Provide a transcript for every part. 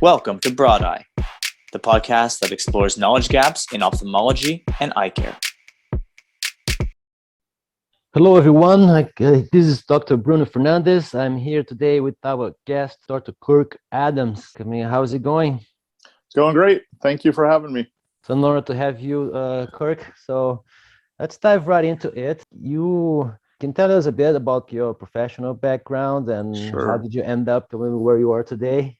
Welcome to Broad Eye, the podcast that explores knowledge gaps in ophthalmology and eye care. Hello, everyone. This is Dr. Bruno Fernandez. I'm here today with our guest, Dr. Kirk Adams. How's it going? It's going great. Thank you for having me. It's an honor to have you, Kirk. So let's dive right into it. You can tell us a bit about your professional background and How did you end up where you are today?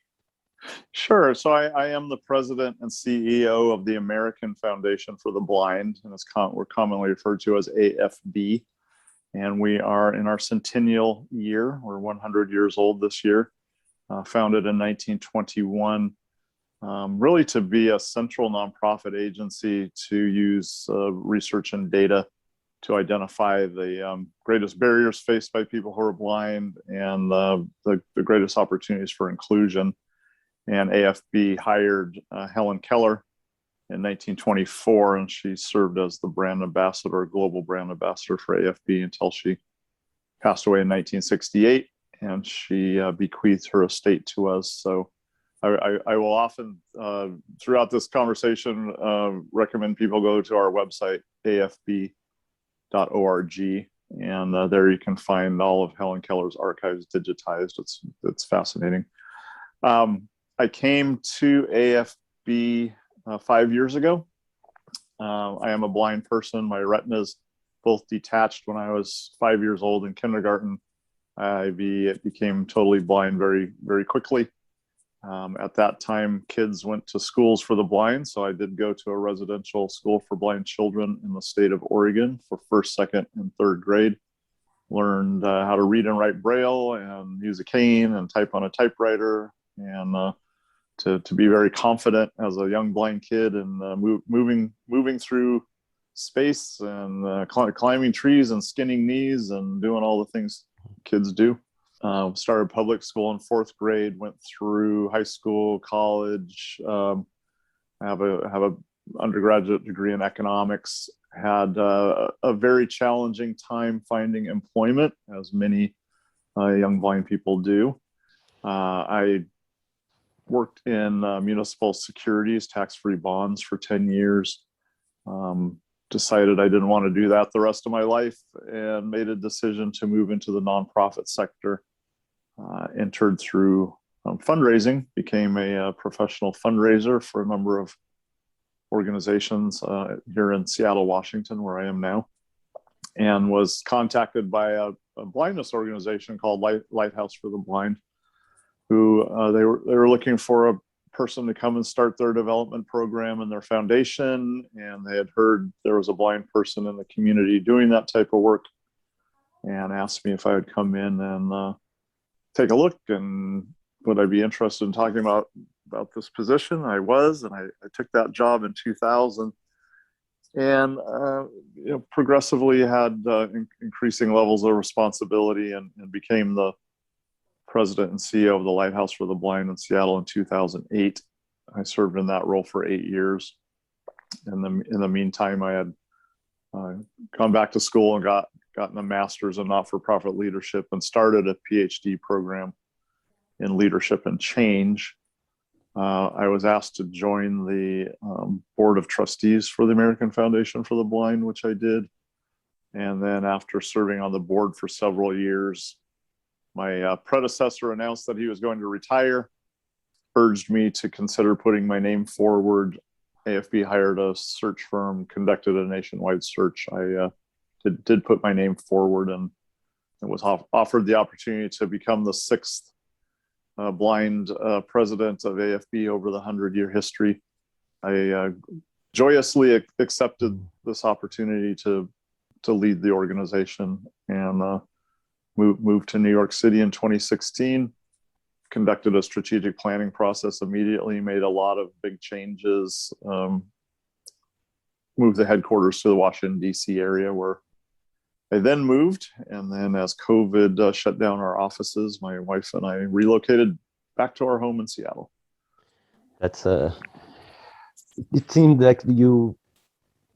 Sure. So I am the president and CEO of the American Foundation for the Blind, and we're commonly referred to as AFB. And we are in our centennial year. We're 100 years old this year, founded in 1921, really to be a central nonprofit agency to use research and data to identify the greatest barriers faced by people who are blind and the greatest opportunities for inclusion. And AFB hired Helen Keller in 1924, and she served as the brand ambassador, global brand ambassador for AFB until she passed away in 1968, and she bequeathed her estate to us. So I will often, throughout this conversation, recommend people go to our website, afb.org, and there you can find all of Helen Keller's archives digitized. It's fascinating. I came to AFB 5 years ago. I am a blind person. My retinas both detached when I was 5 years old in kindergarten. I became totally blind very, very quickly. At that time, kids went to schools for the blind, so I did go to a residential school for blind children in the state of Oregon for first, second, and third grade. Learned how to read and write Braille and use a cane and type on a typewriter, and to be very confident as a young blind kid and moving through space and climbing trees and skinning knees and doing all the things kids do. Started public school in fourth grade, went through high school, college, have a undergraduate degree in economics, had a very challenging time finding employment, as many young blind people do. I worked in municipal securities, tax-free bonds for 10 years. Decided I didn't want to do that the rest of my life and made a decision to move into the nonprofit sector. Entered through fundraising, became a professional fundraiser for a number of organizations here in Seattle, Washington, where I am now, and was contacted by a blindness organization called Lighthouse for the Blind, who they were looking for a person to come and start their development program in their foundation, and they had heard there was a blind person in the community doing that type of work, and asked me if I would come in and take a look and would I be interested in talking about this position. I was, and I took that job in 2000, and progressively had increasing levels of responsibility and became the president and CEO of the Lighthouse for the Blind in Seattle in 2008. I served in that role for 8 years. And in the meantime, I had gone back to school and gotten a master's in not-for-profit leadership and started a PhD program in leadership and change. I was asked to join the board of trustees for the American Foundation for the Blind, which I did. And then after serving on the board for several years, my predecessor announced that he was going to retire, urged me to consider putting my name forward. AFB hired a search firm, conducted a nationwide search. I did put my name forward and was offered the opportunity to become the sixth blind president of AFB over the 100-year history. I joyously accepted this opportunity to lead the organization, and moved to New York City in 2016, conducted a strategic planning process immediately, made a lot of big changes, moved the headquarters to the Washington, D.C. area, where I then moved. And then as COVID shut down our offices, my wife and I relocated back to our home in Seattle. It seemed like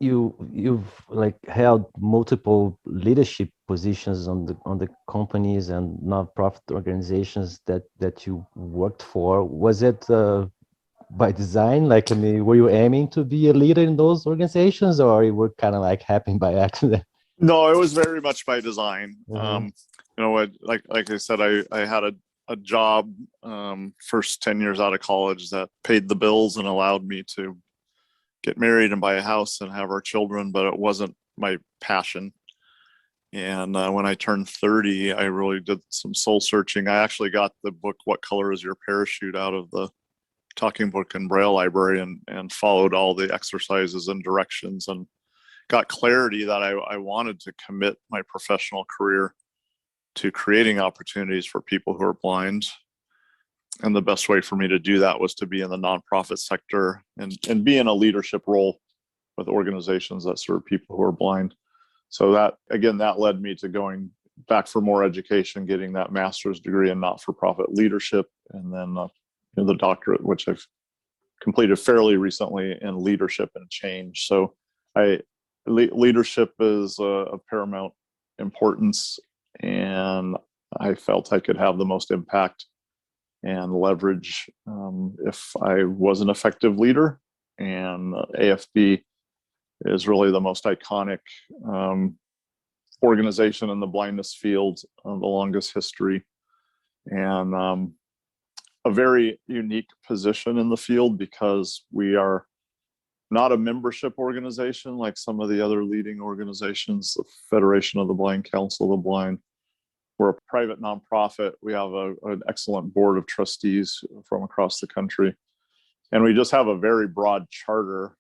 you've like held multiple leadership positions on the companies and nonprofit organizations that you worked for. Was it by design? Like, I mean, were you aiming to be a leader in those organizations, or you were kind of like happening by accident? No, it was very much by design. Mhm. Like I said, I had a job first 10 years out of college that paid the bills and allowed me to get married and buy a house and have our children, but it wasn't my passion. And when I turned 30, I really did some soul searching. I actually got the book, What Color is Your Parachute, out of the Talking Book and Braille Library and followed all the exercises and directions and got clarity that I wanted to commit my professional career to creating opportunities for people who are blind. And the best way for me to do that was to be in the nonprofit sector and be in a leadership role with organizations that serve people who are blind. So that, again, that led me to going back for more education, getting that master's degree in not-for-profit leadership, and then the doctorate, which I've completed fairly recently in leadership and change. So leadership is of paramount importance, and I felt I could have the most impact and leverage if I was an effective leader. And AFB is really the most iconic organization in the blindness field, the longest history, and a very unique position in the field because we are not a membership organization like some of the other leading organizations, the Federation of the Blind, Council of the Blind. We're a private nonprofit. We have an excellent board of trustees from across the country. And we just have a very broad charter,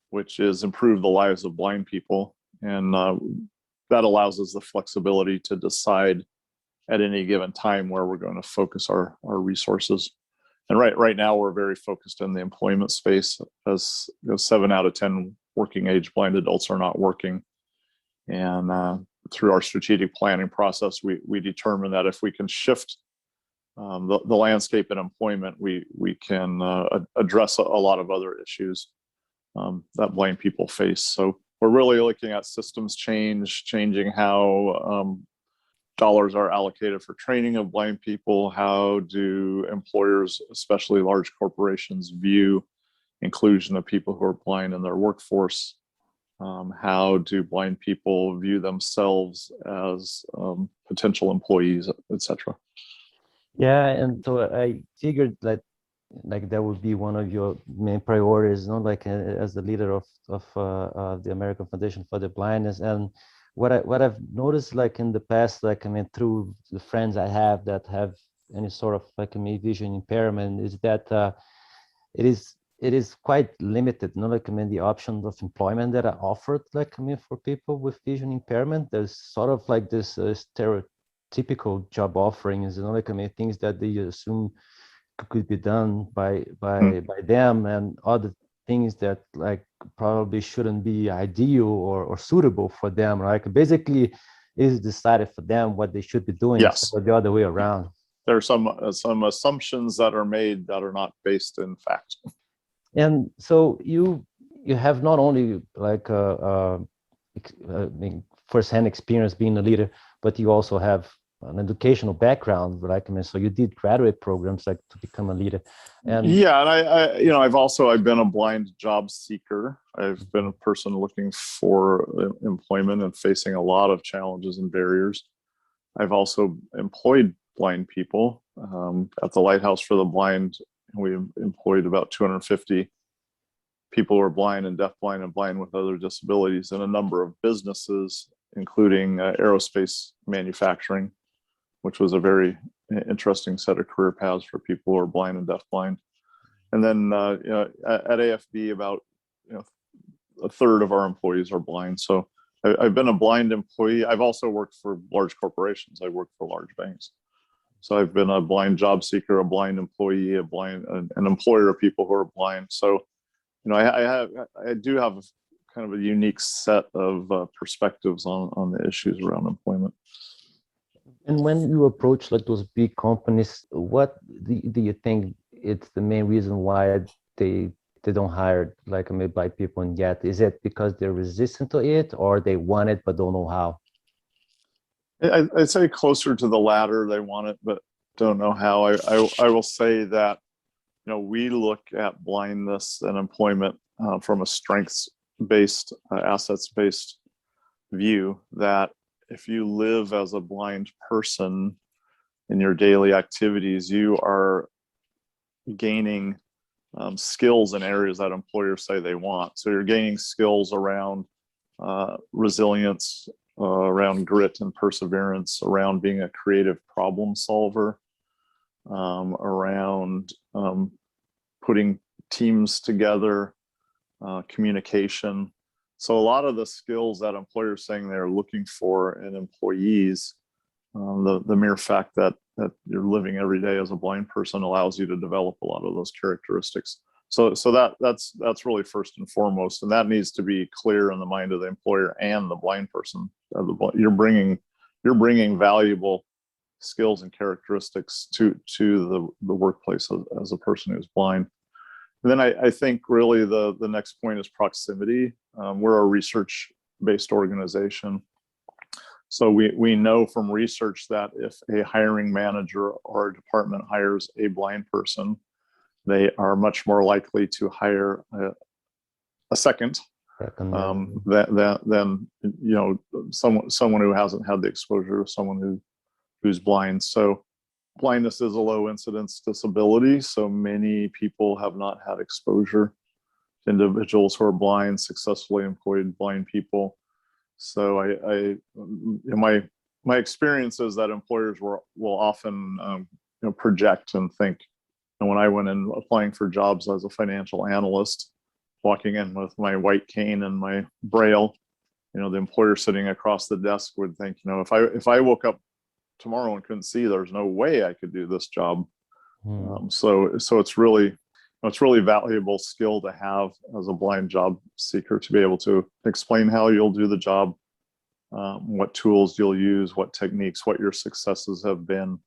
which is improve the lives of blind people. And that allows us the flexibility to decide at any given time where we're going to focus our resources. And right now, we're very focused in the employment space, as 7 out of 10 working age blind adults are not working. And through our strategic planning process, we determine that if we can shift the landscape in employment, we can address a lot of other issues that blind people face. So we're really looking at systems changing how dollars are allocated for training of blind people. How do employers, especially large corporations, view inclusion of people who are blind in their workforce? How do blind people view themselves as potential employees, etc.? Yeah, and so I figured that like that would be one of your main priorities, not like as the leader of the American Foundation for the Blindness. And what I've noticed, like in the past, like I mean, through the friends I have that have any sort of like a vision impairment, is that it is quite limited. You know, like I mean, the options of employment that are offered, like I mean, for people with vision impairment, there's sort of like this stereotypical job offerings. You know, like I mean, things that they assume could be done by them, and other things that like probably shouldn't be ideal or suitable for them. Right? Basically, is decided for them what they should be doing, Yes. or the other way around. There are some assumptions that are made that are not based in fact. And so you have not only like I mean, firsthand experience being a leader, but you also have an educational background, like I mean, so you did graduate programs like to become a leader. And yeah, and I've been a blind job seeker. I've been a person looking for employment and facing a lot of challenges and barriers. I've also employed blind people at the Lighthouse for the Blind. We employed about 250 people who are blind and deafblind and blind with other disabilities in a number of businesses, including aerospace manufacturing, which was a very interesting set of career paths for people who are blind and deafblind. And then at AFB, about a third of our employees are blind. So I've been a blind employee. I've also worked for large corporations. I worked for large banks. So I've been a blind job seeker, a blind employee, an employer of people who are blind. So, I do have kind of a unique set of perspectives on the issues around employment. And when you approach like those big companies, what do you think it's the main reason why they don't hire like blind people yet? Is it because they're resistant to it, or they want it but don't know how? I'd say closer to the latter. They want it, but don't know how. I will say that we look at blindness and employment from a strengths-based, assets-based view, that if you live as a blind person in your daily activities, you are gaining skills in areas that employers say they want. So you're gaining skills around resilience, around grit and perseverance, around being a creative problem solver, around putting teams together, communication. So a lot of the skills that employers saying they're looking for in employees, the mere fact that you're living every day as a blind person allows you to develop a lot of those characteristics. So that's really first and foremost, and that needs to be clear in the mind of the employer and the blind person. You're bringing valuable skills and characteristics to the workplace as a person who's blind. And then I think really the next point is proximity. We're a research-based organization. So we know from research that if a hiring manager or a department hires a blind person, they are much more likely to hire a second than someone who hasn't had the exposure to someone who's blind. So blindness is a low incidence disability. So many people have not had exposure to individuals who are blind, successfully employed blind people. So my experience is that employers will often project and think. And when I went in applying for jobs as a financial analyst, walking in with my white cane and my braille, the employer sitting across the desk would think, if I woke up tomorrow and couldn't see, there's no way I could do this job. So it's really valuable skill to have as a blind job seeker, to be able to explain how you'll do the job, what tools you'll use, what techniques, what your successes have been.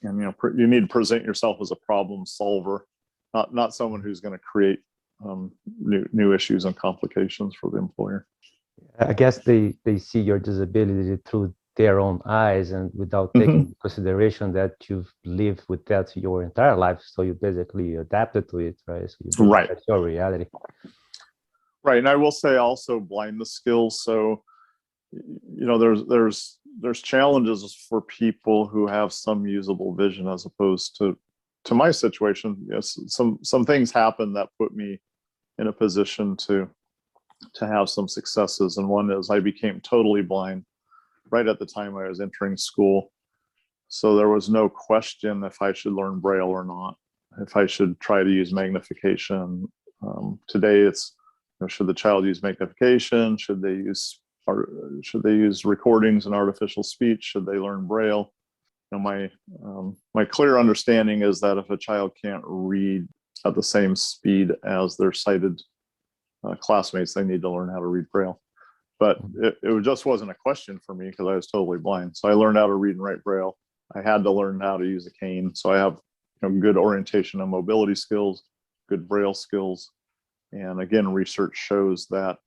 And you need to present yourself as a problem solver, not someone who's going to create new issues and complications for the employer. I guess they see your disability through their own eyes, and without taking into consideration that you've lived with that your entire life, so you basically adapted to it, right? So right. That's your reality. Right, and I will say also blindness skills. So there's challenges for people who have some usable vision, as opposed to my situation. Yes, some things happened that put me in a position to have some successes, and one is I became totally blind right at the time I was entering school. So there was no question if I should learn Braille or not, if I should try to use magnification. Today it's, should the child use magnification? Should they use recordings and artificial speech? Should they learn Braille? My clear understanding is that if a child can't read at the same speed as their sighted classmates, they need to learn how to read Braille. But it just wasn't a question for me, because I was totally blind. So I learned how to read and write Braille. I had to learn how to use a cane. So I have good orientation and mobility skills, good Braille skills. And again, research shows that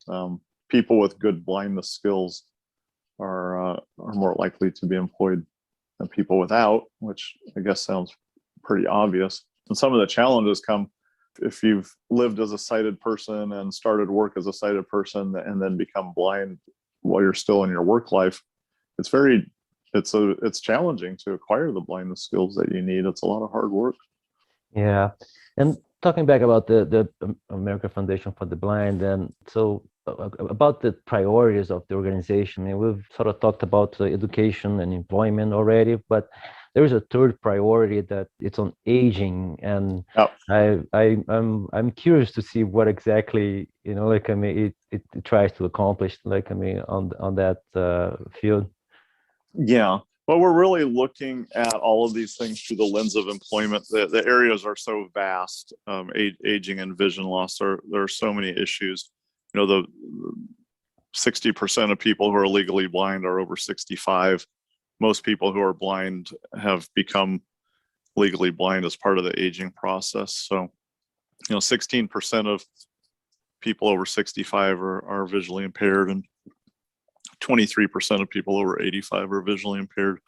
people with good blindness skills are more likely to be employed than people without, which I guess sounds pretty obvious. And some of the challenges come if you've lived as a sighted person and started work as a sighted person and then become blind while you're still in your work life. It's challenging to acquire the blindness skills that you need. It's a lot of hard work. Yeah. And talking back about the American Foundation for the Blind, and so about the priorities of the organization, we've sort of talked about education and employment already, but there is a third priority that it's on aging, and I'm curious to see what exactly it tries to accomplish on that field. Yeah. Well, we're really looking at all of these things through the lens of employment. The areas are so vast. Aging and vision loss. There are so many issues. The 60% of people who are legally blind are over 65. Most people who are blind have become legally blind as part of the aging process. So, 16% of people over 65 are visually impaired, and 23% of people over 85 are visually impaired.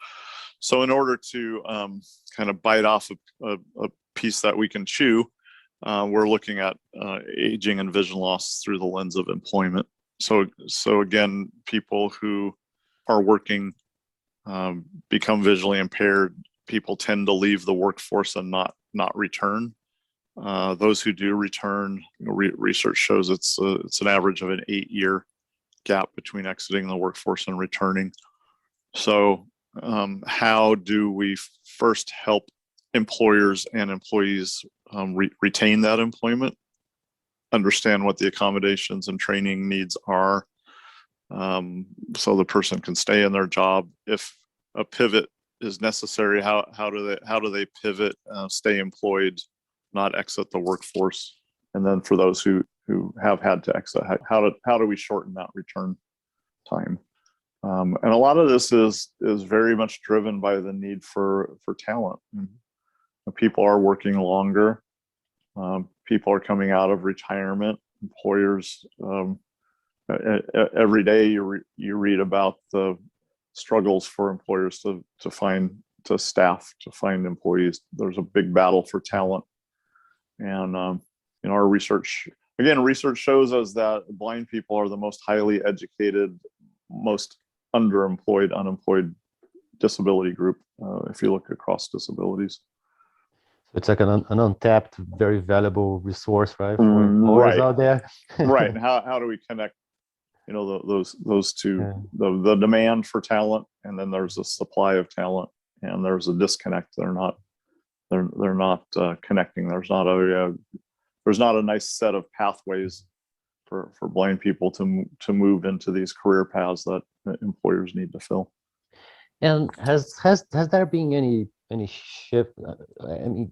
So in order to kind of bite off a piece that we can chew, we're looking at aging and vision loss through the lens of employment. So again, people who are working become visually impaired. People tend to leave the workforce and not return. Those who do return, research shows it's an average of an 8-year gap between exiting the workforce and returning. So how do we first help employers and employees retain that employment, understand what the accommodations and training needs are, so the person can stay in their job? If a pivot is necessary, how do they pivot, stay employed, not exit the workforce? And then for those who have had to exit, how do we shorten that return time? And a lot of this is very much driven by the need for talent. People are working longer. People are coming out of retirement. Employers, every day you read about the struggles for employers to find employees. There's a big battle for talent. And our research shows us that blind people are the most highly educated, most underemployed, unemployed disability group, if you look across disabilities. So it's like an untapped, very valuable resource, right, for employers out there. Right. And how do we connect, those two, the demand for talent, and then there's a supply of talent, and there's a disconnect. They're not connecting. There's not a nice set of pathways for blind people to move into these career paths that employers need to fill. And has there been any shift? I mean,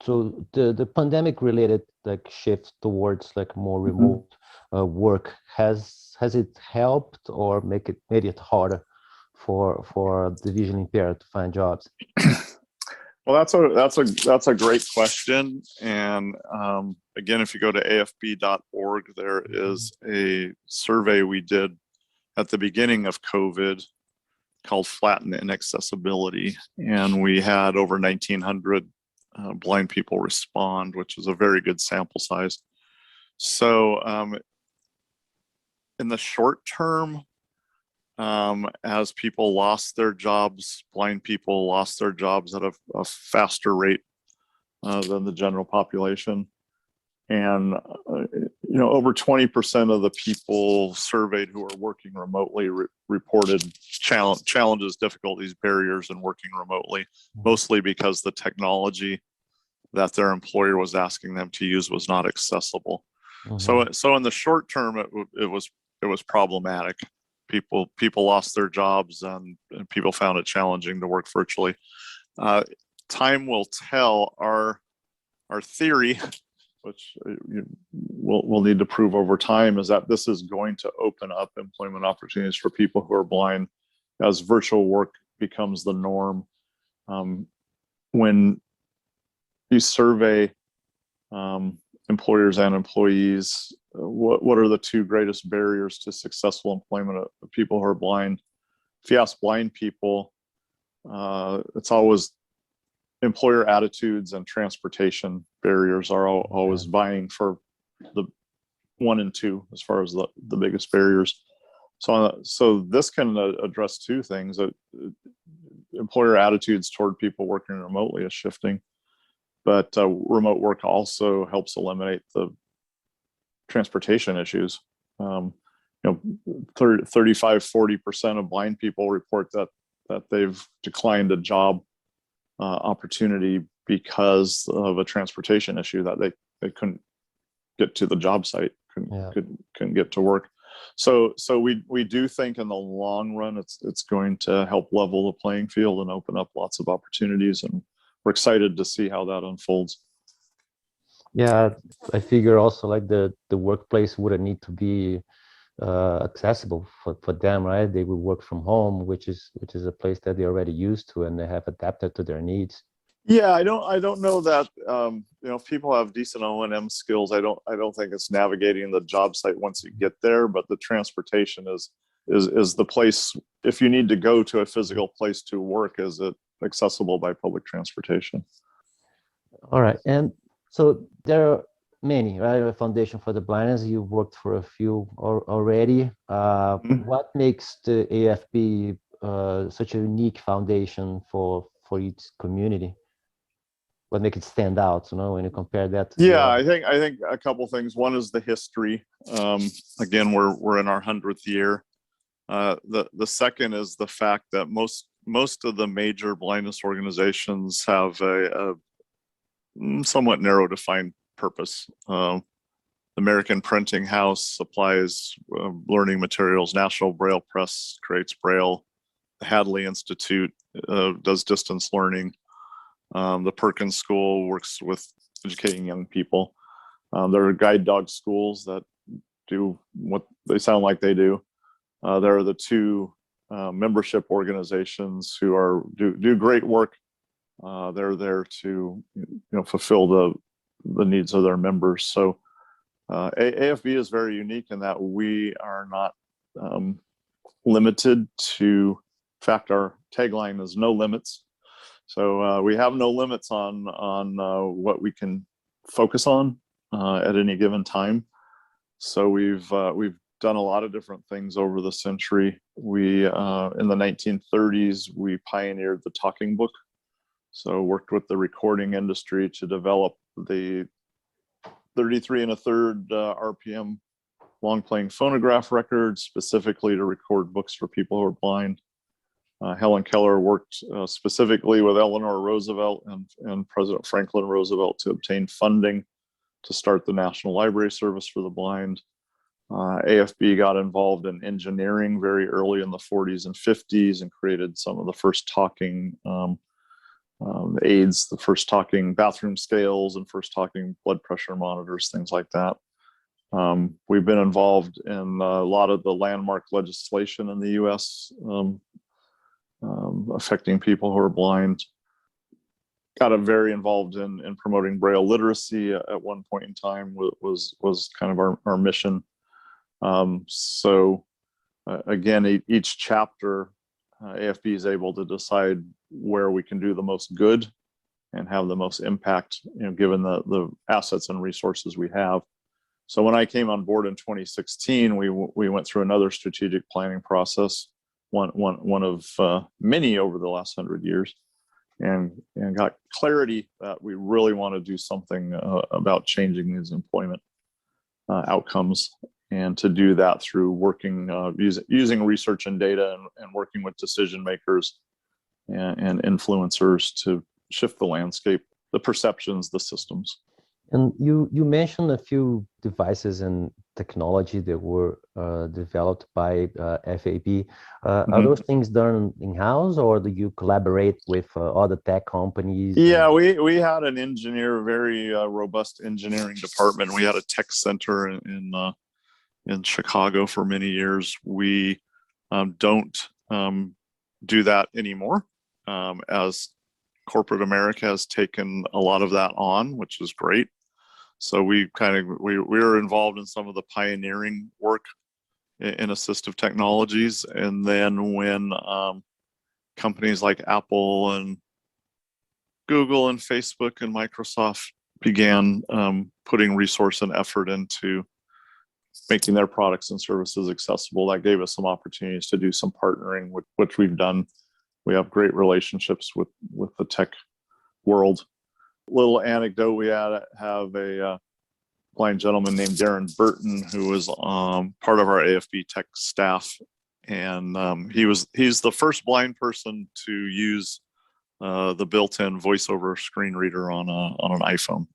so the pandemic related shift towards more remote work, has it helped or made it harder for the vision impaired to find jobs? Well, that's a great question. And again, if you go to afb.org, there is a survey we did at the beginning of COVID called Flatten Inaccessibility. And we had over 1,900 blind people respond, which is a very good sample size. So in the short term, as people lost their jobs, blind people lost their jobs at a faster rate than the general population. And, over 20% of the people surveyed who are working remotely reported challenges, difficulties, barriers in working remotely, mostly because the technology that their employer was asking them to use was not accessible. So in the short term, it was problematic. People lost their jobs, and people found it challenging to work virtually. Time will tell. Our theory, which we'll need to prove over time, is that this is going to open up employment opportunities for people who are blind as virtual work becomes the norm. When you survey employers and employees, what are the two greatest barriers to successful employment of people who are blind? If you ask blind people, it's always employer attitudes and transportation barriers are always vying for the 1 and 2 as far as the biggest barriers. So this can address two things. Employer attitudes toward people working remotely is shifting, but remote work also helps eliminate the transportation issues. 35-40% of blind people report that they've declined a job opportunity because of a transportation issue, that they couldn't get to the job site, couldn't get to work. So we do think in the long run it's going to help level the playing field and open up lots of opportunities, and we're excited to see how that unfolds. Yeah, I figure also the workplace wouldn't need to be accessible for them, right? They will work from home, which is a place that they're already used to, and they have adapted to their needs. Yeah, I don't know that if people have decent O&M skills, I don't think it's navigating the job site once you get there, but the transportation is the place. If you need to go to a physical place to work, is it accessible by public transportation? All right, and so there many, right? A foundation for the blindness. You've worked for a few already. What makes the AFB such a unique foundation for its community? What makes it stand out? When you compare that to I think a couple things. One is the history. Again, we're in our 100th year. The second is the fact that most of the major blindness organizations have a somewhat narrow defined purpose. American Printing House supplies learning materials. National Braille Press creates Braille. The Hadley Institute does distance learning. The Perkins School works with educating young people. There are guide dog schools that do what they sound like they do. There are the two membership organizations who do great work. They're there to fulfill the needs of their members. So AFB is very unique in that we are not limited to. In fact, our tagline is "No limits." So we have no limits on what we can focus on at any given time. So we've done a lot of different things over the century. We in the 1930s we pioneered the talking book. So worked with the recording industry to develop the 33 1/3 RPM long playing phonograph records specifically to record books for people who are blind. Helen Keller worked specifically with Eleanor Roosevelt and President Franklin Roosevelt to obtain funding to start the National Library Service for the Blind. AFB got involved in engineering very early in the 40s and 50s and created some of the first talking aids, the first talking bathroom scales and first talking blood pressure monitors, things like that. We've been involved in a lot of the landmark legislation in the US affecting people who are blind. Got very involved in promoting Braille literacy at one point in time. Was kind of our mission. Again, each chapter, AFB is able to decide where we can do the most good and have the most impact, given the assets and resources we have. So when I came on board in 2016, we went through another strategic planning process, one of many over the last 100 years, and got clarity that we really want to do something about changing these employment outcomes. And to do that through working, using research and data and working with decision makers and influencers to shift the landscape, the perceptions, the systems. And you mentioned a few devices and technology that were developed by FAB. Are those things done in-house, or do you collaborate with other tech companies? Yeah, we had an engineer, very robust engineering department. We had a tech center in Chicago for many years. We don't do that anymore, as corporate America has taken a lot of that on, which is great. So we were involved in some of the pioneering work in assistive technologies. And then when companies like Apple and Google and Facebook and Microsoft began putting resource and effort into making their products and services accessible, that gave us some opportunities to do some partnering, which we've done. We have great relationships with the tech world. Little anecdote, we have a blind gentleman named Darren Burton, who was part of our AFB tech staff, and he's the first blind person to use the built-in voiceover screen reader on an iPhone.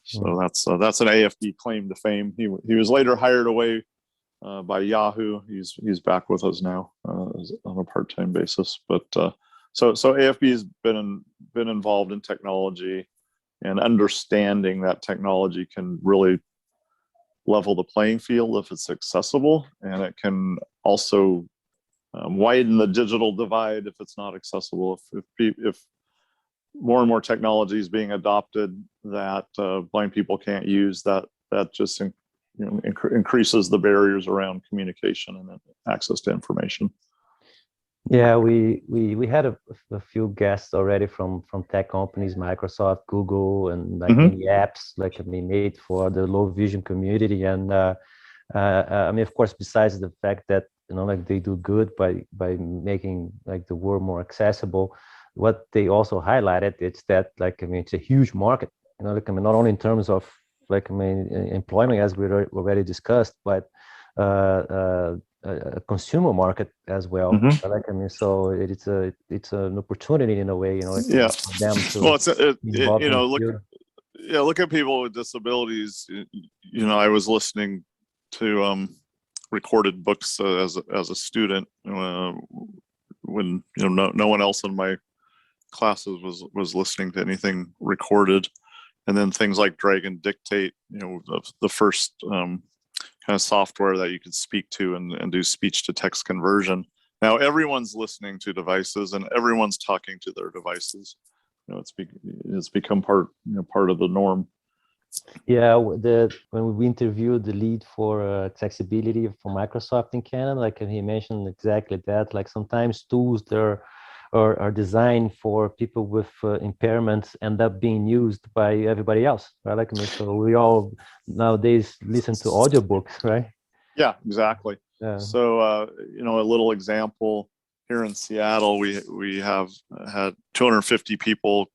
So that's an AFB claim to fame. He was later hired away by Yahoo. He's back with us now on a part-time basis. But so AFB has been involved in technology and understanding that technology can really level the playing field if it's accessible, and it can also widen the digital divide if it's not accessible. If more and more technology is being adopted that blind people can't use, that just increases the barriers around communication and access to information. Yeah, we had a few guests already from tech companies, Microsoft, Google, and like Mm-hmm. many apps, like I mean, made for the low vision community. And I mean, of course, besides the fact that like they do good by making like the world more accessible, what they also highlighted it's that like I mean, it's a huge market. Like I mean, not only in terms of like I mean, employment as we already discussed, but a consumer market as well. Mm-hmm. Like I mean, so it's an opportunity in a way, like Yeah. for them Well, to be involved in the field. look at people with disabilities. I was listening to recorded books as a student when no one else in my classes was listening to anything recorded, and then things like Dragon Dictate, the first kind of software that you could speak to and do speech to text conversion. Now everyone's listening to devices and everyone's talking to their devices. It's become part of the norm. Yeah, when we interviewed the lead for accessibility for Microsoft in Canada, like he mentioned exactly that. Like sometimes tools that are designed for people with impairments end up being used by everybody else, right? Like I mean, so we all nowadays listen to audiobooks, right? Yeah, exactly. Yeah. So a little example here in Seattle, we have had 250 people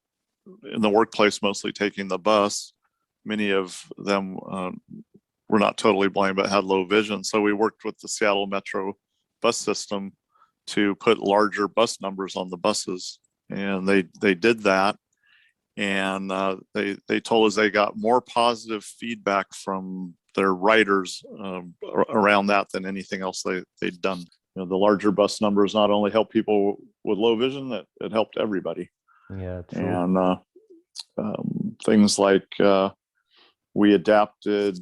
in the workplace, mostly taking the bus. Many of them were not totally blind, but had low vision. So we worked with the Seattle Metro bus system to put larger bus numbers on the buses. And they did that. And they told us they got more positive feedback from their riders around that than anything else they'd done. The larger bus numbers not only helped people with low vision, it helped everybody. Yeah, true. And things like we adapted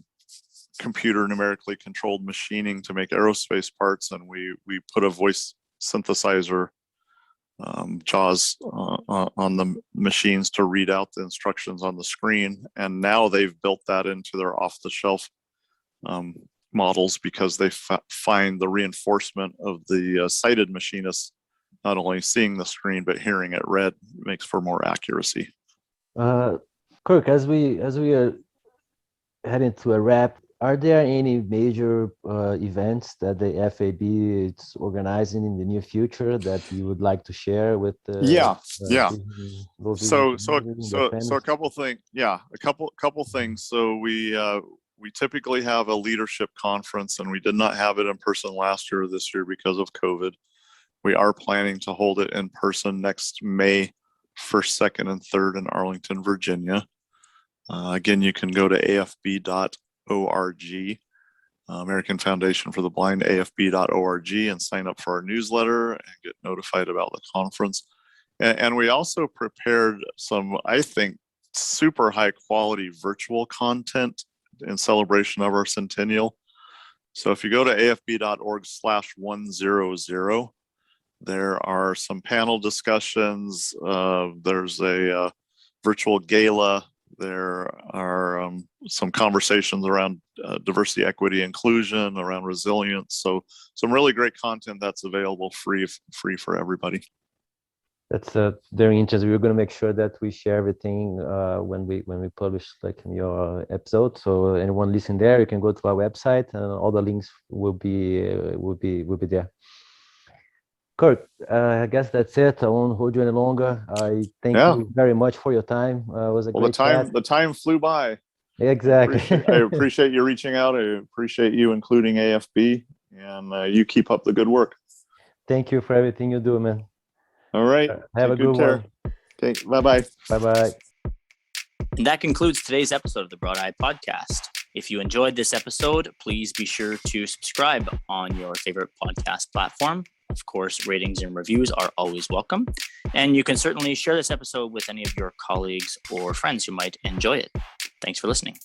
computer numerically controlled machining to make aerospace parts, and we put a voice synthesizer JAWS on the machines to read out the instructions on the screen. And now they've built that into their off-the-shelf models because they find the reinforcement of the sighted machinists not only seeing the screen but hearing it read makes for more accuracy. Kirk, as we are heading to a wrap, are there any major events that the FAB is organizing in the near future that you would like to share with the So a couple things. Yeah, a couple things. So we typically have a leadership conference, and we did not have it in person last year or this year because of COVID. We are planning to hold it in person next May 1st, 2nd, and 3rd in Arlington, Virginia. Again, you can go to afb.org, American Foundation for the Blind, afb.org, and sign up for our newsletter and get notified about the conference. And we also prepared some, I think, super high quality virtual content in celebration of our centennial. So if you go to afb.org/100, there are some panel discussions. There's a virtual gala. There are some conversations around diversity, equity, inclusion, around resilience. So some really great content that's available free for everybody. That's very interesting. We're going to make sure that we share everything when we publish like your episode. So anyone listening there, you can go to our website, and all the links will be there. Kirk, I guess that's it. I won't hold you any longer. I thank you very much for your time. It was a great chat. The time flew by. Exactly. I appreciate you reaching out. I appreciate you including AFB, and you keep up the good work. Thank you for everything you do, man. All right. Have a good one. Okay. Bye-bye. Bye-bye. And that concludes today's episode of the Broad Eye Podcast. If you enjoyed this episode, please be sure to subscribe on your favorite podcast platform. Of course, ratings and reviews are always welcome. And you can certainly share this episode with any of your colleagues or friends who might enjoy it. Thanks for listening.